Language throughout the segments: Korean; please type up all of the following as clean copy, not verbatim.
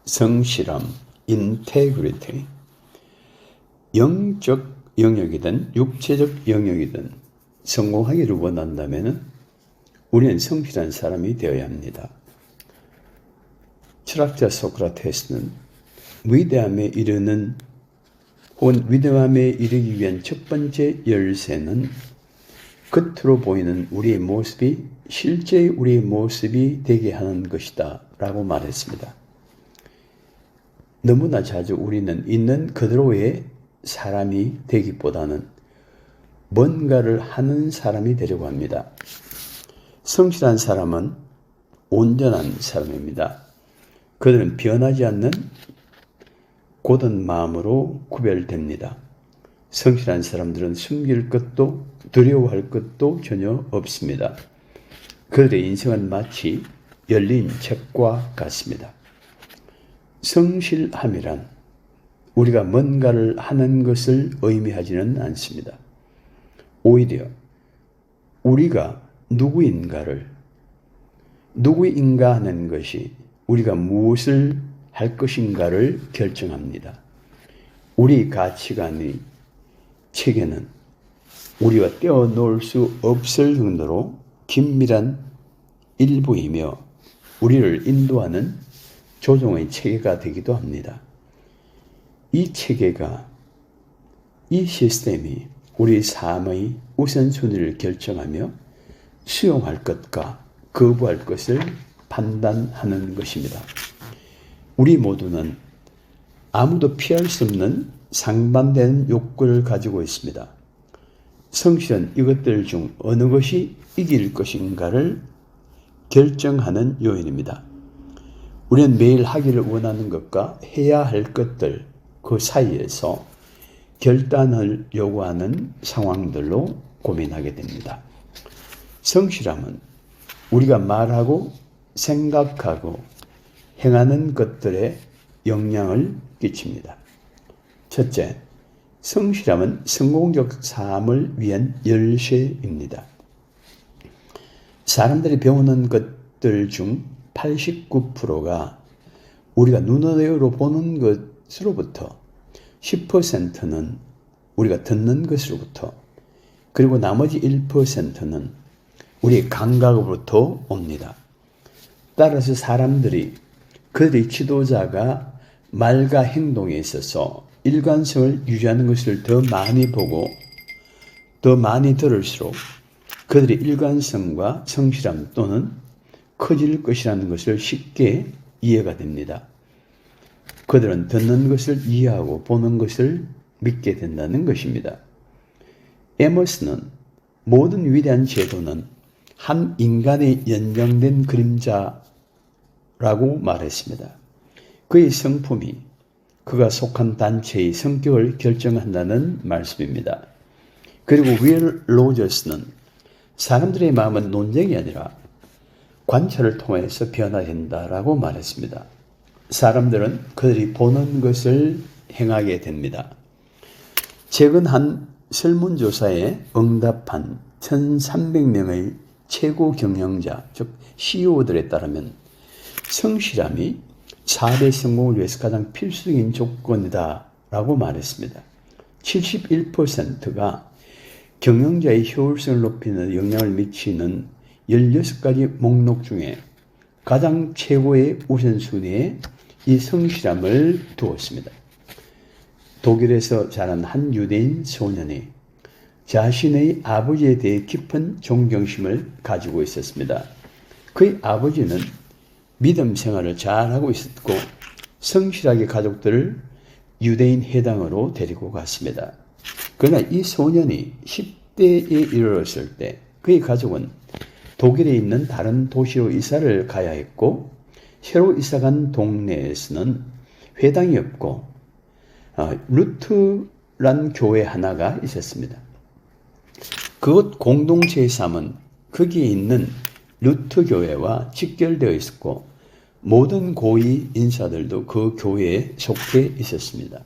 성실함, integrity. 영적 영역이든 육체적 영역이든 성공하기를 원한다면 우리는 성실한 사람이 되어야 합니다. 철학자 소크라테스는 위대함에 이르기 위한 첫 번째 열쇠는 겉으로 보이는 우리의 모습이 실제 우리의 모습이 되게 하는 것이다 라고 말했습니다. 너무나 자주 우리는 있는 그대로의 사람이 되기보다는 뭔가를 하는 사람이 되려고 합니다. 성실한 사람은 온전한 사람입니다. 그들은 변하지 않는 고든 마음으로 구별됩니다. 성실한 사람들은 숨길 것도 두려워할 것도 전혀 없습니다. 그들의 인생은 마치 열린 책과 같습니다. 성실함이란 우리가 뭔가를 하는 것을 의미하지는 않습니다. 오히려 우리가 누구인가 하는 것이 우리가 무엇을 할 것인가를 결정합니다. 우리 가치관의 체계는 우리와 떼어놓을 수 없을 정도로 긴밀한 일부이며 우리를 인도하는 조종의 체계가 되기도 합니다. 이 체계가, 이 시스템이 우리 삶의 우선순위를 결정하며 수용할 것과 거부할 것을 판단하는 것입니다. 우리 모두는 아무도 피할 수 없는 상반된 욕구를 가지고 있습니다. 성실은 이것들 중 어느 것이 이길 것인가를 결정하는 요인입니다. 우리는 매일 하기를 원하는 것과 해야 할 것들 그 사이에서 결단을 요구하는 상황들로 고민하게 됩니다. 성실함은 우리가 말하고 생각하고 행하는 것들에 영향을 끼칩니다. 첫째, 성실함은 성공적 삶을 위한 열쇠입니다. 사람들이 배우는 것들 중 89%가 우리가 눈으로 보는 것으로부터 10%는 우리가 듣는 것으로부터 그리고 나머지 1%는 우리의 감각으로부터 옵니다. 따라서 사람들이 그들의 지도자가 말과 행동에 있어서 일관성을 유지하는 것을 더 많이 보고 더 많이 들을수록 그들의 일관성과 성실함 또는 커질 것이라는 것을 쉽게 이해가 됩니다. 그들은 듣는 것을 이해하고 보는 것을 믿게 된다는 것입니다. 에머슨은 모든 위대한 제도는 한 인간의 연장된 그림자라고 말했습니다. 그의 성품이 그가 속한 단체의 성격을 결정한다는 말씀입니다. 그리고 윌 로저스는 사람들의 마음은 논쟁이 아니라 관찰을 통해서 변화된다라고 말했습니다. 사람들은 그들이 보는 것을 행하게 됩니다. 최근 한 설문조사에 응답한 1,300명의 최고 경영자, 즉 CEO들에 따르면 성실함이 4대 성공을 위해서 가장 필수적인 조건이다 라고 말했습니다. 71%가 경영자의 효율성을 높이는 영향을 미치는 16가지 목록 중에 가장 최고의 우선순위에 이 성실함을 두었습니다. 독일에서 자란 한 유대인 소년이 자신의 아버지에 대해 깊은 존경심을 가지고 있었습니다. 그의 아버지는 믿음 생활을 잘하고 있었고 성실하게 가족들을 유대인 회당으로 데리고 갔습니다. 그러나 이 소년이 10대에 이르렀을 때 그의 가족은 독일에 있는 다른 도시로 이사를 가야 했고 새로 이사간 동네에서는 회당이 없고 루트란 교회 하나가 있었습니다. 그곳 공동체의 삶은 거기에 있는 루트 교회와 직결되어 있었고 모든 고위 인사들도 그 교회에 속해 있었습니다.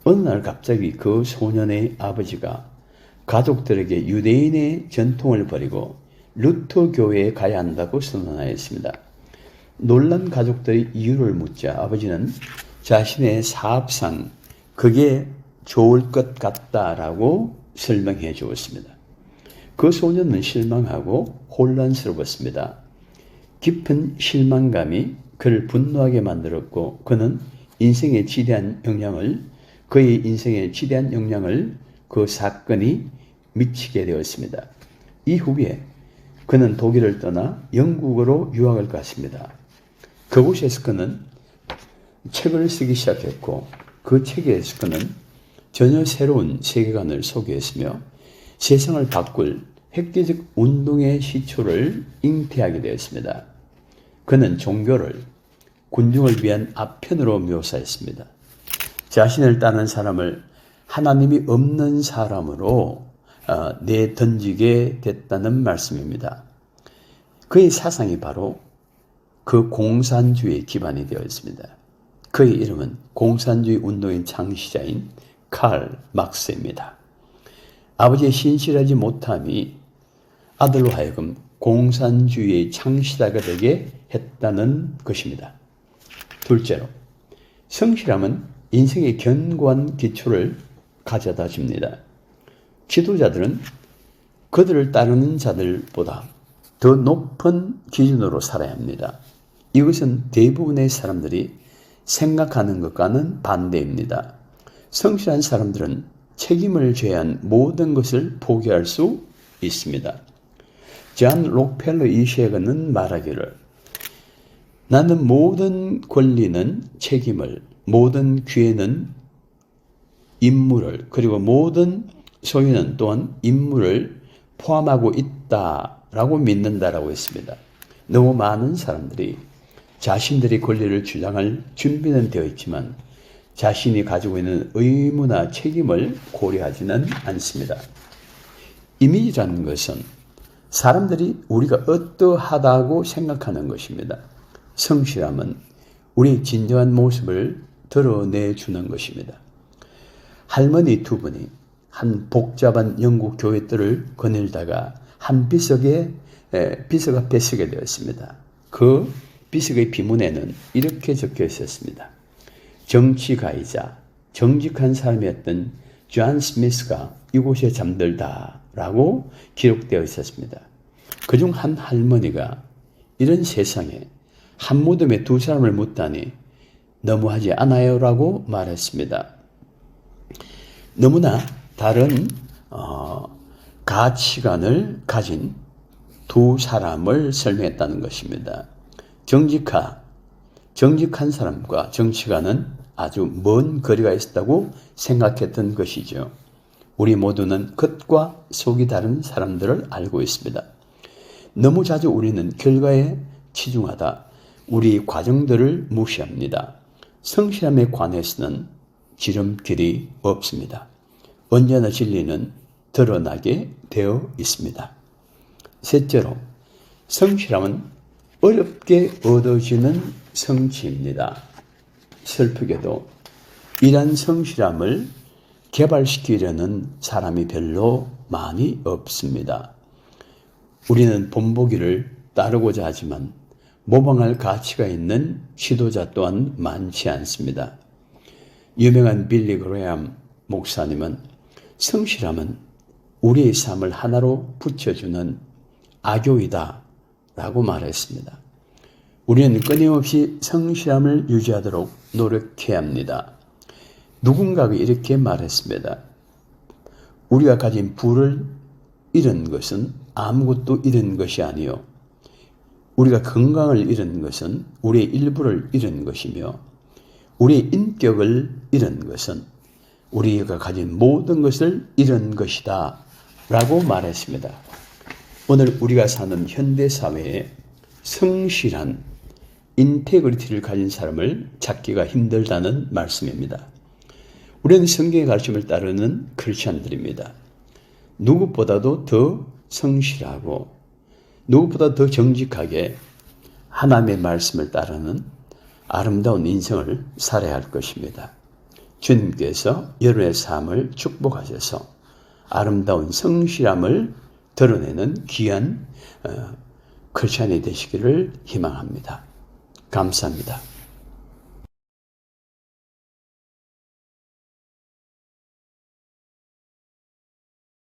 어느 날 갑자기 그 소년의 아버지가 가족들에게 유대인의 전통을 버리고 루터 교회에 가야 한다고 선언하였습니다. 놀란 가족들이 이유를 묻자 아버지는 자신의 사업상 그게 좋을 것 같다라고 설명해 주었습니다. 그 소년은 실망하고 혼란스러웠습니다. 깊은 실망감이 그를 분노하게 만들었고 그의 인생에 지대한 영향을 그 사건이 미치게 되었습니다. 이후에 그는 독일을 떠나 영국으로 유학을 갔습니다. 그곳에서 그는 책을 쓰기 시작했고 그 책에서 그는 전혀 새로운 세계관을 소개했으며 세상을 바꿀 획기적 운동의 시초를 잉태하게 되었습니다. 그는 종교를 군중을 위한 아편으로 묘사했습니다. 자신을 따르는 사람을 하나님이 없는 사람으로 내던지게 됐다는 말씀입니다. 그의 사상이 바로 그 공산주의에 기반이 되어 있습니다. 그의 이름은 공산주의 운동의 창시자인 칼 막스입니다. 아버지의 신실하지 못함이 아들로 하여금 공산주의의 창시자가 되게 했다는 것입니다. 둘째로, 성실함은 인생의 견고한 기초를 가져다 줍니다. 지도자들은 그들을 따르는 자들보다 더 높은 기준으로 살아야 합니다. 이것은 대부분의 사람들이 생각하는 것과는 반대입니다. 성실한 사람들은 책임을 제한 모든 것을 포기할 수 있습니다. 존 록펠러 2세는 말하기를 나는 모든 권리는 책임을, 모든 기회는 임무를, 그리고 모든 소유는 또한 임무를 포함하고 있다라고 믿는다라고 했습니다. 너무 많은 사람들이 자신들의 권리를 주장할 준비는 되어 있지만 자신이 가지고 있는 의무나 책임을 고려하지는 않습니다. 이미지라는 것은 사람들이 우리가 어떠하다고 생각하는 것입니다. 성실함은 우리의 진정한 모습을 드러내주는 것입니다. 할머니 두 분이 한 복잡한 영국 교회들을 거닐다가 한 비석 앞에 서게 되었습니다. 그 비석의 비문에는 이렇게 적혀 있었습니다. 정치가이자 정직한 사람이었던 존 스미스가 이곳에 잠들다라고 기록되어 있었습니다. 그중 한 할머니가 이런 세상에 한 무덤에 두 사람을 묻다니 너무하지 않아요? 라고 말했습니다. 너무나 다른 가치관을 가진 두 사람을 설명했다는 것입니다. 정직한 사람과 정치가는 아주 먼 거리가 있었다고 생각했던 것이죠. 우리 모두는 겉과 속이 다른 사람들을 알고 있습니다. 너무 자주 우리는 결과에 치중하다 우리 과정들을 무시합니다. 성실함에 관해서는 지름길이 없습니다. 언제나 진리는 드러나게 되어 있습니다. 셋째로, 성실함은 어렵게 얻어지는 성취입니다. 슬프게도 이러한 성실함을 개발시키려는 사람이 별로 많이 없습니다. 우리는 본보기를 따르고자 하지만 모방할 가치가 있는 지도자 또한 많지 않습니다. 유명한 빌리 그레엄 목사님은 성실함은 우리의 삶을 하나로 붙여주는 악교이다 라고 말했습니다. 우리는 끊임없이 성실함을 유지하도록 노력해야 합니다. 누군가가 이렇게 말했습니다. 우리가 가진 부를 잃은 것은 아무것도 잃은 것이 아니요. 우리가 건강을 잃은 것은 우리의 일부를 잃은 것이며 우리의 인격을 잃은 것은 우리가 가진 모든 것을 잃은 것이다 라고 말했습니다. 오늘 우리가 사는 현대사회에 성실한 인테그리티를 가진 사람을 찾기가 힘들다는 말씀입니다. 우리는 성경의 가르침을 따르는 크리스찬들입니다. 누구보다도 더 성실하고 누구보다 더 정직하게 하나님의 말씀을 따르는 아름다운 인생을 살아야 할 것입니다. 주님께서 여러분의 삶을 축복하셔서 아름다운 성실함을 드러내는 귀한 크리스찬이 되시기를 희망합니다. 감사합니다.